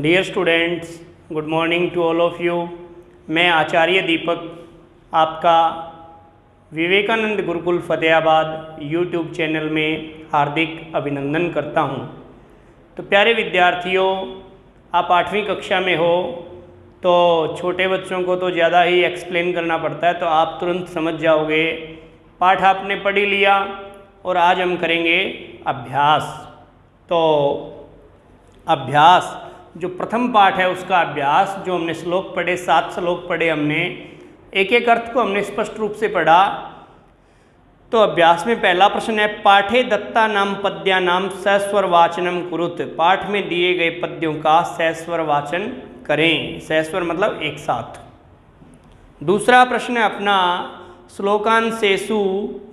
Dear students, good morning to all of you. मैं आचार्य दीपक आपका Vivekanand Gurukul Fatehabad YouTube channel में हार्दिक अभिनंदन करता हूं। तो प्यारे विद्यार्थियों, आप 8वीं कक्षा में हो तो छोटे बच्चों को तो ज़्यादा ही एक्सप्लेन करना पड़ता है, तो आप तुरंत समझ जाओगे। पाठ आपने पढ़ ही लिया और आज हम करेंगे अभ्यास। तो अभ्यास जो प्रथम पाठ है उसका अभ्यास, जो हमने श्लोक पढ़े, 7 श्लोक पढ़े हमने, एक एक अर्थ को हमने स्पष्ट रूप से पढ़ा। तो अभ्यास में पहला प्रश्न है, पाठे दत्ता नाम पद्या नाम सस्वर वाचनम कुरुत। पाठ में दिए गए पद्यों का सस्वर वाचन करें। सस्वर मतलब एक साथ। दूसरा प्रश्न है अपना, श्लोकांशेषु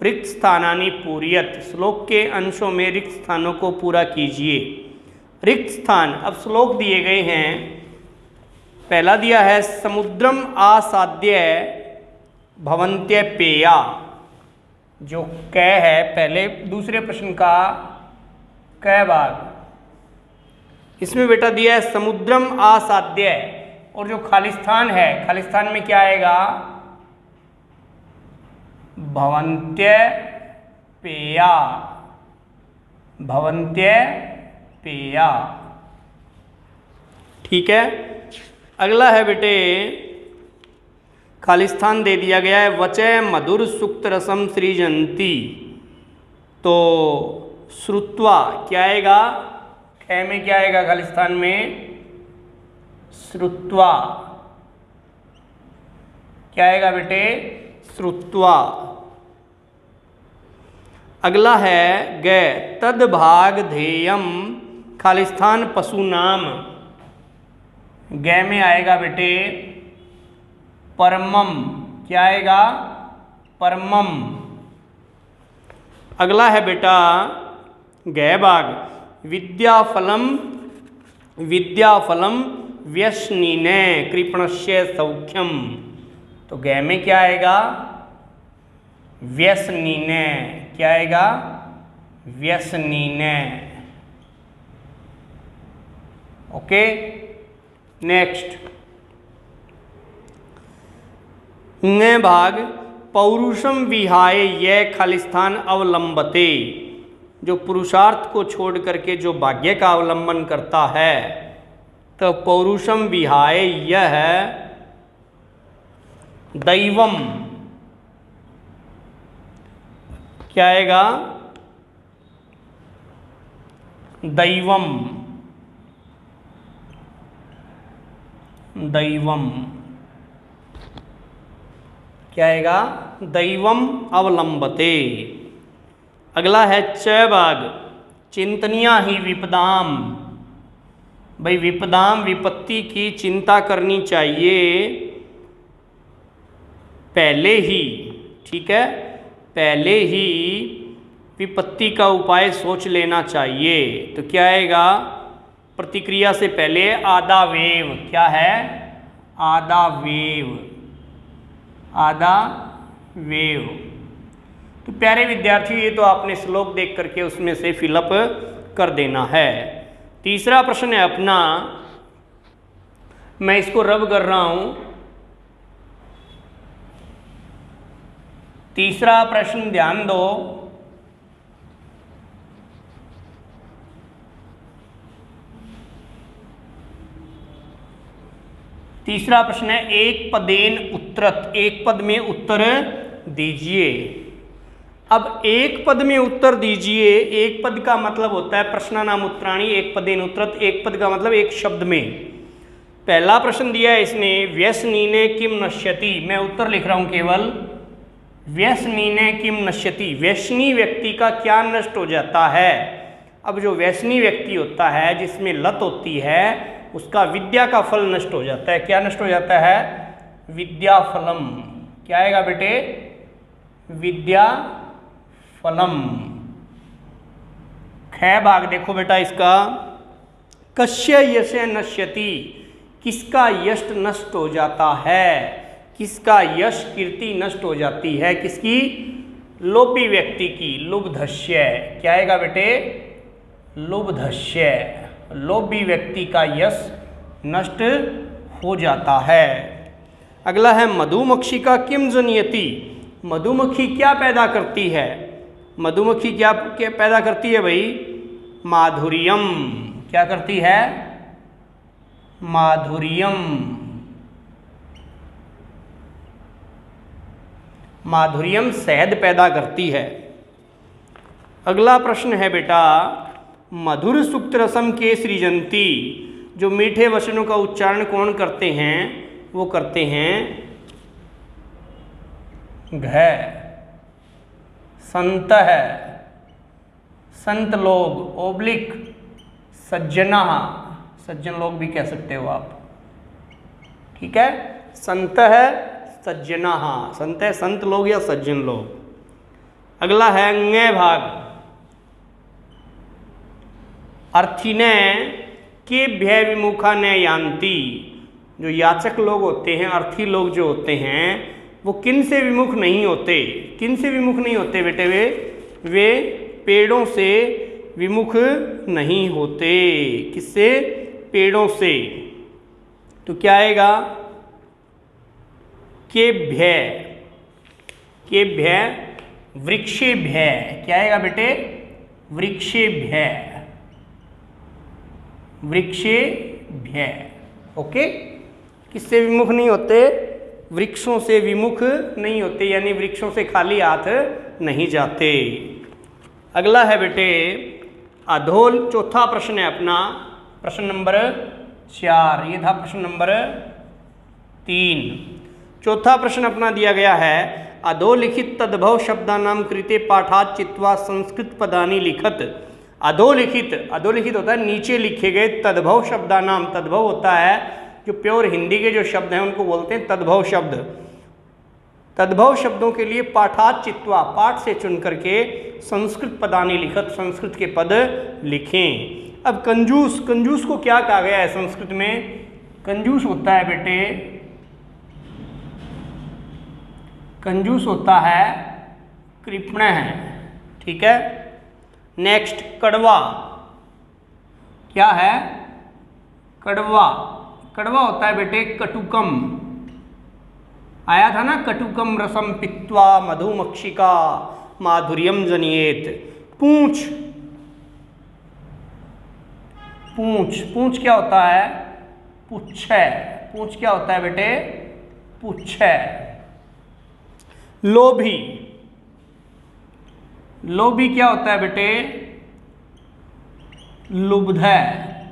रिक्त स्थानानि पूरयत। श्लोक के अंशों में रिक्त स्थानों को पूरा कीजिए। रिक्त स्थान, अब श्लोक दिए गए हैं। पहला दिया है, समुद्रम आसाद्य भवन्त्य पेया, जो क है पहले दूसरे प्रश्न का क भाग। इसमें बेटा दिया है समुद्रम आसाद्य, और जो खालिस्तान है, खालिस्तान में क्या आएगा? भवन्त्य पेया, भवन्त्य पेया। ठीक है। अगला है बेटे, खालिस्तान दे दिया गया है, वचय मधुर सुक्त रसम सृजंती। तो श्रुत्वा क्या आएगा? ख में क्या आएगा खालिस्तान में? श्रुत्वा। क्या आएगा बेटे? श्रुत्वा। अगला है ग, तद भाग ध्येयम खालिस्तान पशु नाम। ग में आएगा बेटे परमम। क्या आएगा? परमम। अगला है बेटा ग भाग, विद्याफलम, विद्याफलम व्यसनीने कृपणस्य सौख्यम। तो ग में क्या आएगा? व्यसनीने। क्या आएगा? व्यसनीने। ओके, नेक्स्ट न भाग, पौरुषम विहाय यह खालिस्तान अवलंबते। जो पुरुषार्थ को छोड़ करके जो भाग्य का अवलंबन करता है, तो पौरुषम विहाय यह दैवम। क्या आएगा? दैवम। दैवम। क्या आएगा? दैवम अवलंबते। अगला है च भाग, चिंतनिया ही विपदाम। भाई विपदाम, विपत्ति की चिंता करनी चाहिए पहले ही। ठीक है, पहले ही विपत्ति का उपाय सोच लेना चाहिए। तो क्या आएगा? प्रतिक्रिया से पहले आधा वेव। क्या है? आधा वेव। आधा वेव। तो प्यारे विद्यार्थियों, ये तो आपने श्लोक देख करके उसमें से फिलअप कर देना है। तीसरा प्रश्न है अपना, मैं इसको रब कर रहा हूं। तीसरा प्रश्न ध्यान दो। तीसरा प्रश्न है, एक पदेन उत्तरत। एक पद में उत्तर दीजिए। अब एक पद में उत्तर दीजिए, एक पद का मतलब होता है प्रश्नानाम उत्तराणी। एक पदेन उत्तरत, एक पद का मतलब एक शब्द में। पहला प्रश्न दिया है इसने, व्यसनीने किम नश्यति। मैं उत्तर लिख रहा हूं केवल, व्यसनीने किम नश्यति। व्यसनी व्यक्ति का क्या नष्ट हो जाता है? अब जो व्यसनी व्यक्ति होता है, जिसमें लत होती है, उसका विद्या का फल नष्ट हो जाता है। क्या नष्ट हो जाता है? विद्या फलम। क्या आएगा बेटे? विद्या फलम। ख भाग देखो बेटा इसका, कस्य यश नश्यति। किसका यश नष्ट हो जाता है? किसका यश कीर्ति नष्ट हो जाती है? किसकी? लोभी व्यक्ति की। लुब्धस्य। क्या आएगा बेटे? लुब्धस्य। लोभी व्यक्ति का यश नष्ट हो जाता है। अगला है मधुमक्षिका किम जनयति। मधुमक्खी क्या पैदा करती है? मधुमक्खी क्या पैदा करती है भाई? माधुर्यम। क्या करती है? माधुर्यम। माधुर्यम शहद पैदा करती है। अगला प्रश्न है बेटा, मधुर सुक्त रसम के सृजंती। जो मीठे वचनों का उच्चारण कौन करते हैं? वो करते हैं घ। संत है, संत लोग, ओब्लिक सज्जना, सज्जन लोग भी कह सकते हो आप, ठीक है। संत है, सज्जना, संत है, संत लोग या सज्जन लोग। अगला है अंगे भाग। अर्थिने के भय विमुखा न यान्ति। जो याचक लोग होते हैं, अर्थी लोग जो होते हैं, वो किन से विमुख नहीं होते? किन से विमुख नहीं होते बेटे? वे पेड़ों से विमुख नहीं होते। किससे? पेड़ों से। तो क्या आएगा? के भय, के भय, वृक्षे भय। क्या आएगा बेटे? वृक्षे भय, वृक्षे भय। ओके, किससे विमुख नहीं होते? वृक्षों से विमुख नहीं होते, यानी वृक्षों से खाली हाथ नहीं जाते। अगला है बेटे अधोल। चौथा प्रश्न है अपना, प्रश्न नंबर 4। ये था प्रश्न नंबर 3। चौथा प्रश्न अपना दिया गया है, अधोलिखित तद्भव शब्दानाम कृते पाठात चित्वा संस्कृत पदानि लिखत। अधोलिखित, अधोलिखित होता है नीचे लिखे गए, तद्भव शब्दानाम, तद्भव होता है जो प्योर हिंदी के जो शब्द हैं उनको बोलते हैं तद्भव शब्द। तद्भव शब्दों के लिए पाठात चित्वा, पाठ से चुन करके संस्कृत पदानि लिखत, संस्कृत के पद लिखें। अब कंजूस, कंजूस को क्या कहा गया है संस्कृत में? कंजूस होता है बेटे, कंजूस होता है कृपण है, ठीक है। नेक्स्ट कड़वा। क्या है? कड़वा। कड़वा होता है बेटे कटुकम। आया था ना, कटुकम रसम पित्वा मधुमक्षिका माधुर्यम जनियेत। पूंछ, पूंछ, पूंछ क्या होता है? पुच्छ है। पूंछ क्या होता है बेटे? पुच्छ है। लोभी, लोभी क्या होता है बेटे? लुब्ध है।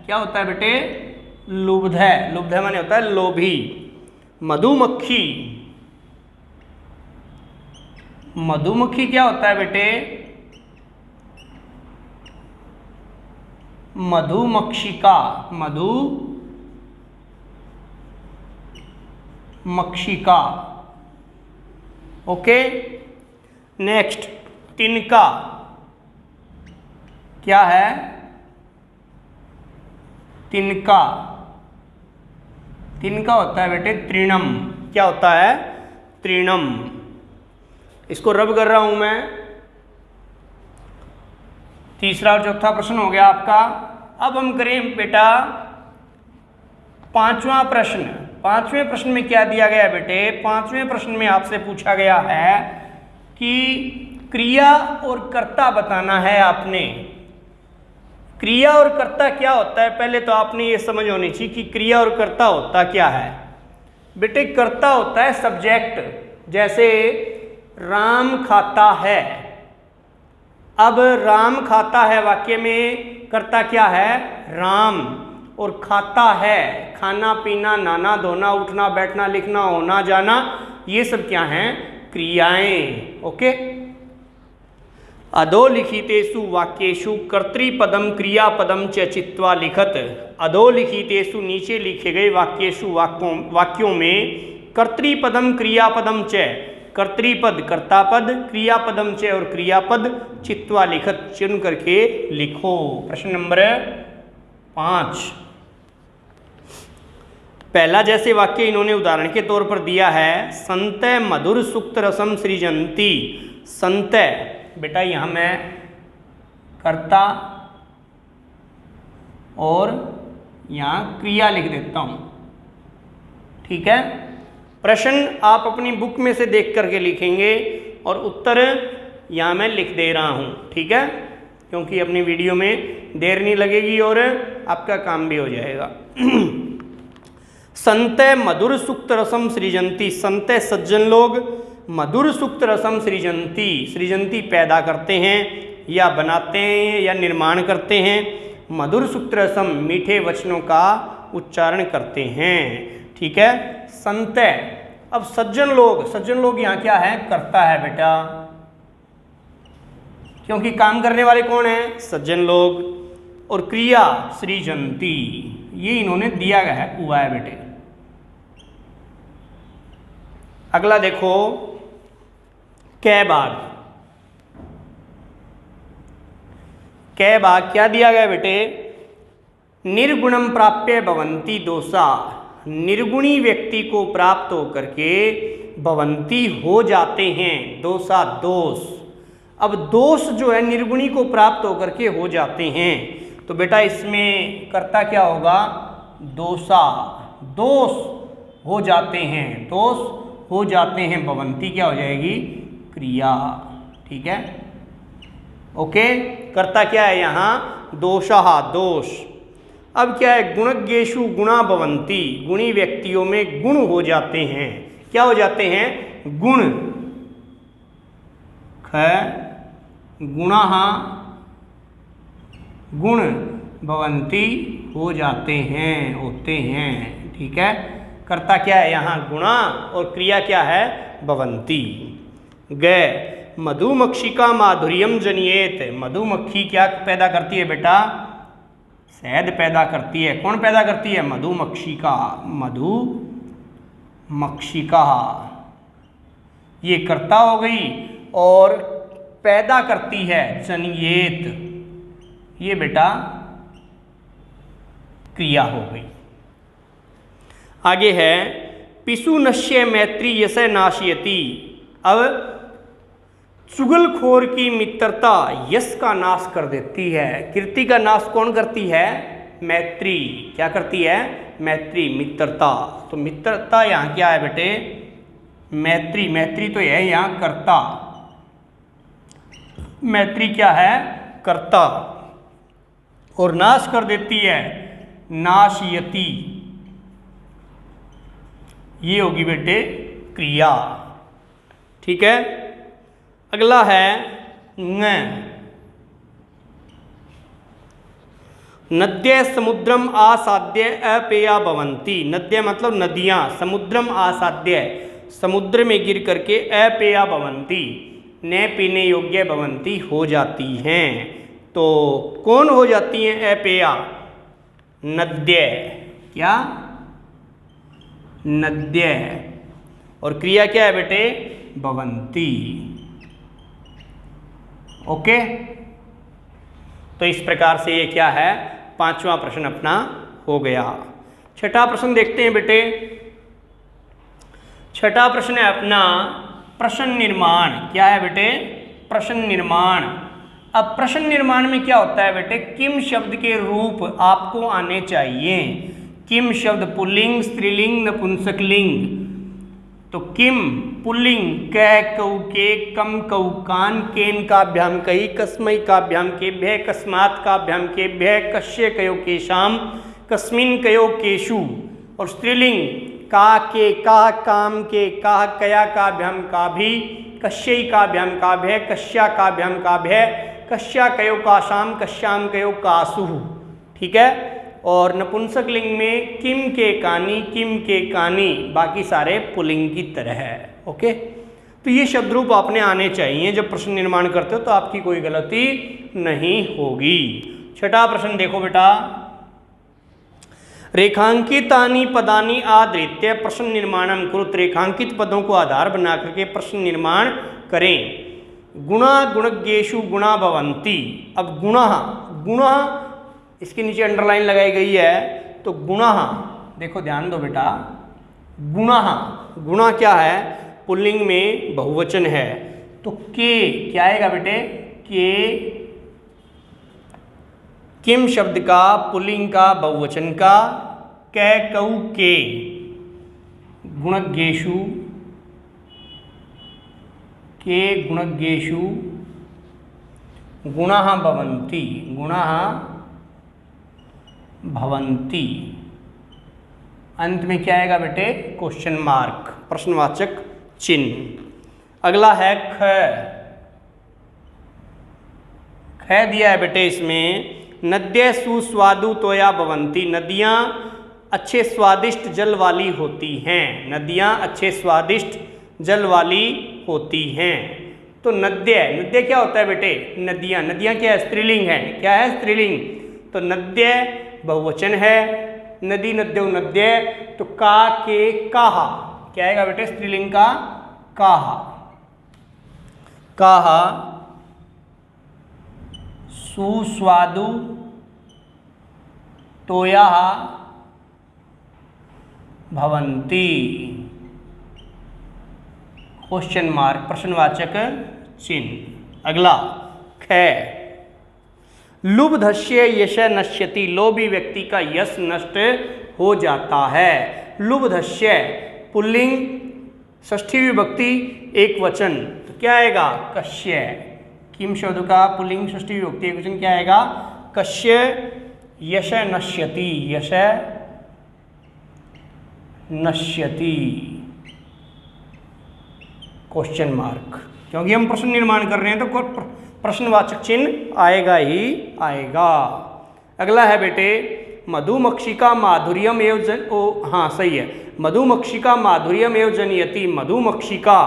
क्या होता है बेटे? लुब्ध है। लुब्ध है माने होता है लोभी। मधुमक्खी, मधुमक्खी क्या होता है बेटे? मधुमक्षिका, मधुमक्षिका। ओके। नेक्स्ट तिनका। क्या है? तिनका। तिनका होता है बेटे तृणम। क्या होता है? तृणम। इसको रब कर रहा हूं मैं। तीसरा और चौथा प्रश्न हो गया आपका। अब हम करें बेटा पांचवा प्रश्न। पांचवें प्रश्न में क्या दिया गया है बेटे? पांचवें प्रश्न में आपसे पूछा गया है कि क्रिया और कर्ता बताना है आपने। क्रिया और कर्ता क्या होता है? पहले तो आपने ये समझ होनी चाहिए कि क्रिया और कर्ता होता क्या है। बेटे कर्ता होता है सब्जेक्ट। जैसे राम खाता है, अब राम खाता है वाक्य में कर्ता क्या है? राम। और खाता है, खाना पीना नहाना धोना उठना बैठना लिखना होना जाना, ये सब क्या हैं? क्रियाएं। ओके। अधोलिखितेषु वाक्येषु कर्तृपदम क्रियापदम च चित्वा लिखत। अधोलिखितेषु नीचे लिखे गए वाक्येषु वाक्यों में कर्तृपदम क्रियापदम च, कर्तृपद कर्तापद, क्रियापदम च और क्रियापद चित्वा लिखत, चुन करके लिखो। प्रश्न नंबर 5। पहला जैसे वाक्य इन्होंने उदाहरण के तौर पर दिया है, संत मधुर सुक्त रसम सृजंती। संत बेटा यहाँ मैं कर्ता और यहाँ क्रिया लिख देता हूँ। ठीक है, प्रश्न आप अपनी बुक में से देख करके लिखेंगे और उत्तर यहाँ मैं लिख दे रहा हूँ। ठीक है, क्योंकि अपनी वीडियो में देर नहीं लगेगी और आपका काम भी हो जाएगा। संतय मधुर सुक्त रसम सृजंती, संतय सज्जन लोग मधुर सुक्त रसम सृजंती, सृजंती पैदा करते हैं या बनाते हैं या निर्माण करते हैं, मधुर सुक्त रसम मीठे वचनों का उच्चारण करते हैं। ठीक है, संतय। अब सज्जन लोग यहाँ क्या है, करता है बेटा, क्योंकि काम करने वाले कौन है, सज्जन लोग। और क्रिया सृजंती, ये इन्होंने दिया गया है, हुआ है बेटे। अगला देखो, कै भाग क्या दिया गया बेटे, निर्गुणम प्राप्य भवंती दोषा, निर्गुणी व्यक्ति को प्राप्त होकर के भवंती हो जाते हैं, दोषा दोष। अब दोष जो है निर्गुणी को प्राप्त होकर के हो जाते हैं, तो बेटा इसमें कर्ता क्या होगा, दोषा, दोष हो जाते हैं, दोष हो जाते हैं, भवंती क्या हो जाएगी, क्रिया। ठीक है, ओके, कर्ता क्या है यहाँ, दोषा, दोष। अब क्या है, गुणज्ञेषु गुणा भवंती, गुणी व्यक्तियों में गुण हो जाते हैं, क्या हो जाते हैं, गुण। गुणा गुण भवंती हो जाते हैं, होते हैं। ठीक है, कर्ता क्या है यहाँ, गुणा, और क्रिया क्या है, भवंती। गै मधुमक्षिका माधुर्यम जनियेत, मधुमक्खी क्या पैदा करती है बेटा, शहद पैदा करती है। कौन पैदा करती है, मधुमक्षिका, मधुमक्षिका, ये कर्ता हो गई, और पैदा करती है जनियेत, ये बेटा क्रिया हो गई। आगे है पिशु नश्य मैत्री यसे नाशयति। अब चुगलखोर की मित्रता यश का नाश कर देती है। कीर्ति का नाश कौन करती है, मैत्री। क्या करती है, मैत्री, मित्रता। तो मित्रता यहाँ क्या है बेटे, मैत्री, मैत्री तो है यहाँ कर्ता, मैत्री क्या है, कर्ता, और नाश कर देती है, नाशयति, ये होगी बेटे क्रिया। ठीक है, अगला है न। नद्य समुद्रम आसाद्य अपेया भवंती, नद्य मतलब नदियाँ, समुद्रम आसाद्य, समुद्र में गिर करके अपेया भवंती, न पीने योग्य भवंती हो जाती हैं। तो कौन हो जाती हैं अपेया, नद्य, क्या, नद्य, और क्रिया क्या है बेटे, भवंती। ओके, तो इस प्रकार से ये क्या है, पांचवा प्रश्न अपना हो गया। छठा प्रश्न देखते हैं बेटे। छठा प्रश्न है अपना प्रश्न निर्माण। क्या है बेटे, प्रश्न निर्माण। अब प्रश्न निर्माण में क्या होता है बेटे, किम शब्द के रूप आपको आने चाहिए। किम शब्द पुल्लिंग, स्त्रीलिंग, नपुंसकलिंग। तो किम पुल्लिंग, कै कौ के, कम कौ कान, केन काभ्याम कही, कस्मै काभ्याम केभ्य, कस्मात् काभ्याम केभ्य, कस्य कयो केशाम, कस्मिन् कयो केषु। और स्त्रीलिंग का के, का, काम के, का, कया काभ्याम काभि, कस्यै काभ्याम काभ्य, कस्या काभ्याम काभ्य, कस्या कयो काशाम, कस्याम कयो कासु। ठीक है, और नपुंसक लिंग में किम के कानी, किम के कानी, बाकी सारे पुल्लिंग की तरह है। ओके, तो ये शब्द रूप आपने आने चाहिए जब प्रश्न निर्माण करते हो, तो आपकी कोई गलती नहीं होगी। छठा प्रश्न देखो बेटा, रेखांकितानि पदानि आधृत्य प्रश्न निर्माणम कुरुत। रेखांकित पदों को आधार बना करके प्रश्न निर्माण करें। गुणा गुणज्ञेषु गुणा भवंती। अब गुणा, गुणा इसके नीचे अंडरलाइन लगाई गई है, तो गुणा, देखो ध्यान दो बेटा, गुणा, गुणा क्या है, पुल्लिंग में बहुवचन है, तो के क्या आएगा बेटे, किम शब्द का पुल्लिंग का बहुवचन का कै कौ के गुणज्ञेषु के गुणज्ञेषु गुणाः भवन्ति अंत में क्या आएगा बेटे? क्वेश्चन मार्क, प्रश्नवाचक चिन्ह। अगला है ख। ख दिया है बेटे इसमें, नद्य सुस्वादु तोया भवन्ति, नदियाँ अच्छे स्वादिष्ट जल वाली होती हैं, नदियाँ अच्छे स्वादिष्ट जल वाली होती हैं। तो नद्य क्या होता है बेटे? नदियाँ। नदियाँ क्या है? स्त्रीलिंग है। क्या है? स्त्रीलिंग। तो नद्य बहुवचन है, नदी नद्यो नद्य, तो का के काहा क्या आएगा बेटे? स्त्रीलिंग का काहा। काहा सुस्वादु तोयाः भवन्ति, क्वेश्चन मार्क, प्रश्नवाचक चिन्ह। अगला ख। लुब्धस्य यश नश्यति, लोभी व्यक्ति का यश नष्ट हो जाता है। लुब्धस्य पुल्लिंग, षष्ठी विभक्ति एक वचन, तो क्या आएगा? कस्य। किम शब्द का पुल्लिंग षष्ठी विभक्ति एक वचन क्या आएगा? कस्य यश नश्यति, यश नश्यति, क्वेश्चन मार्क। क्योंकि हम प्रश्न निर्माण कर रहे हैं तो प्रश्नवाचक चिन्ह आएगा ही आएगा। अगला है बेटे मधुमक्षिका माधुर्यम एव सही है, मधुमक्षिका माधुर्यम एव जनयति, मधुमक्षिका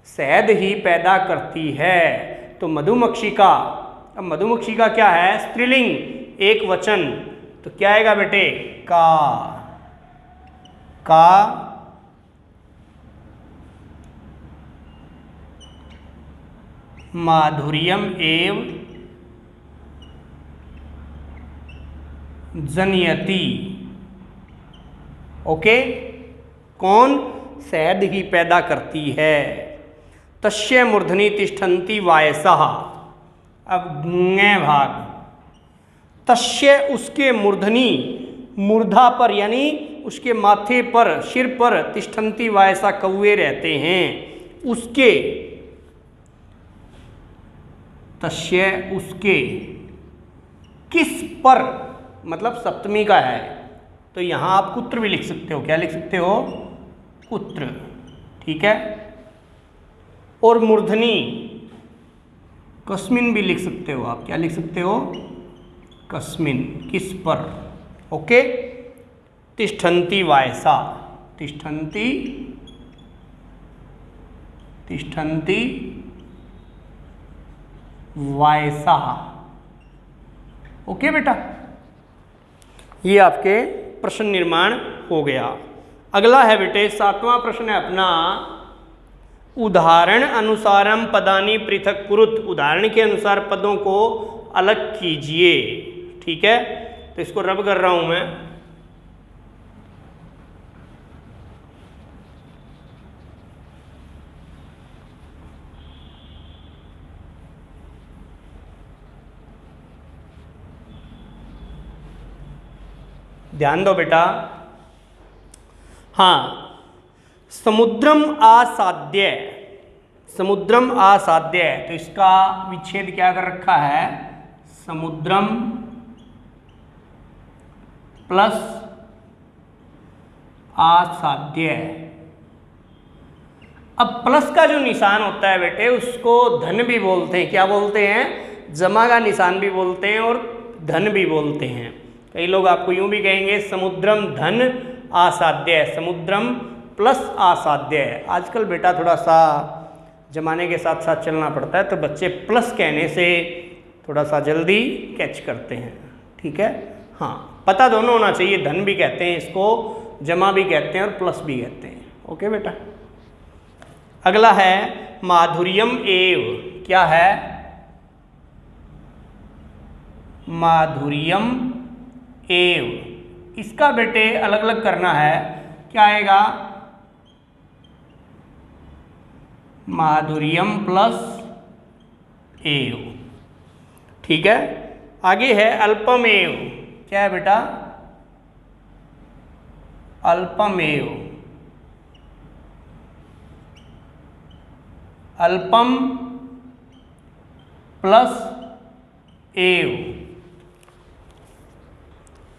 शहद ही पैदा करती है। तो मधुमक्षिका, अब मधुमक्षिका क्या है? स्त्रीलिंग एक वचन, तो क्या आएगा बेटे? का माधुर्यम एव जनयति। ओके, कौन? शहद ही पैदा करती है। तस्य मूर्धनि तिष्ठन्ति वायसः, अब ङ भाग, तस्य उसके मूर्धनि, मूर्धा पर यानी उसके माथे पर, सिर पर, तिष्ठन्ति वायसा कौवे रहते हैं, उसके, तस्य उसके, किस पर मतलब सप्तमी का है, तो यहाँ आप कुत्र भी लिख सकते हो। क्या लिख सकते हो? कुत्र, ठीक है। और मूर्धनी कस्मिन भी लिख सकते हो आप। क्या लिख सकते हो? कस्मिन, किस पर। ओके। तिष्ठन्ति वायसा, तिष्ठन्ति वायसा। ओके बेटा, ये आपके प्रश्न निर्माण हो गया। अगला है बेटे 7वां प्रश्न है अपना, उदाहरण अनुसारम पदानि पृथक कुरुत, उदाहरण के अनुसार पदों को अलग कीजिए। ठीक है, तो इसको रब कर रहा हूं मैं। ध्यान दो बेटा। हाँ, समुद्रम आसाद्य, समुद्रम आसाद्य, तो इसका विच्छेद क्या कर रखा है? समुद्रम प्लस आसाद्य। अब प्लस का जो निशान होता है बेटे उसको धन भी बोलते हैं। क्या बोलते हैं? जमा का निशान भी बोलते हैं और धन भी बोलते हैं। कई लोग आपको यूं भी कहेंगे समुद्रम धन आसाद्य, समुद्रम प्लस आसाद्य। आजकल बेटा थोड़ा सा जमाने के साथ साथ चलना पड़ता है, तो बच्चे प्लस कहने से थोड़ा सा जल्दी कैच करते हैं। ठीक है, हाँ, पता दोनों होना चाहिए। धन भी कहते हैं इसको, जमा भी कहते हैं और प्लस भी कहते हैं। ओके बेटा। अगला है माधुर्यम एव, क्या है? माधुर्यम एव, इसका बेटे अलग अलग करना है। क्या आएगा? माधुर्यम प्लस एव। ठीक है, आगे है अल्पमेव। क्या है बेटा? अल्पमेव। अल्पम प्लस एव।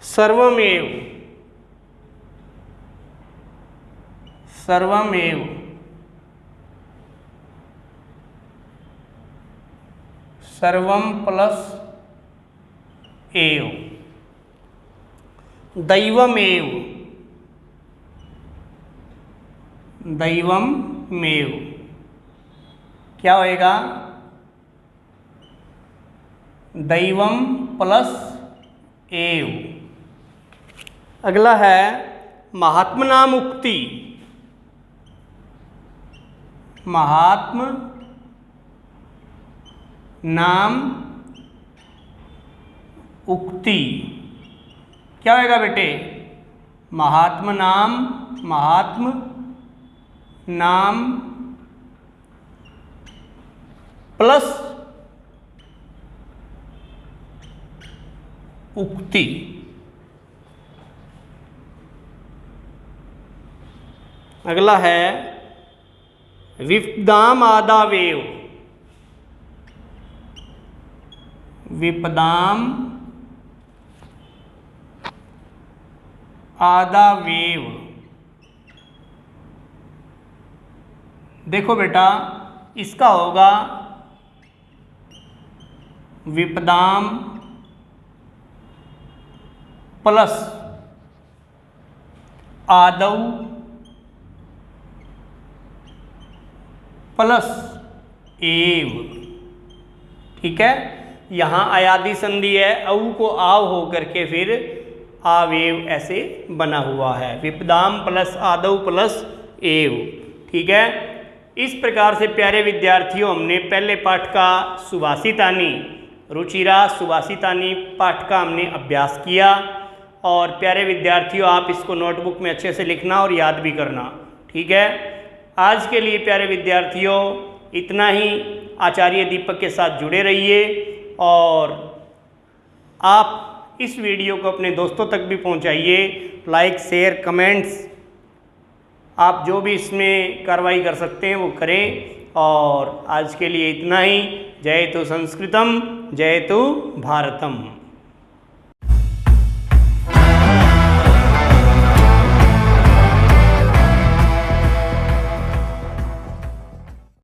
सर्वमेव। सर्वमेव। सर्वम प्लस एव। दैवमेव। दैवमेव। क्या होएगा? दैवम प्लस एव। अगला है महात्मनाम उक्ति। महात्म नाम उक्ति। क्या होएगा बेटे? महात्म नाम प्लस उक्ति। अगला है विपदाम आदावेव। विपदाम आदावेव। देखो बेटा, इसका होगा विपदाम प्लस आदौ प्लस एव। ठीक है, यहाँ अयादि संधि है, औ को आव हो करके फिर आवेव ऐसे बना हुआ है। विपदाम प्लस आदौ प्लस एव। ठीक है, इस प्रकार से प्यारे विद्यार्थियों हमने पहले पाठ का सुभाषितानी रुचिरा सुभाषितानी पाठ का हमने अभ्यास किया। और प्यारे विद्यार्थियों, आप इसको नोटबुक में अच्छे से लिखना और याद भी करना। ठीक है, आज के लिए प्यारे विद्यार्थियों इतना ही। आचार्य दीपक के साथ जुड़े रहिए और आप इस वीडियो को अपने दोस्तों तक भी पहुंचाइए। लाइक, शेयर, कमेंट्स, आप जो भी इसमें कार्रवाई कर सकते हैं वो करें। और आज के लिए इतना ही। जयतु संस्कृतम, जयतु भारतम।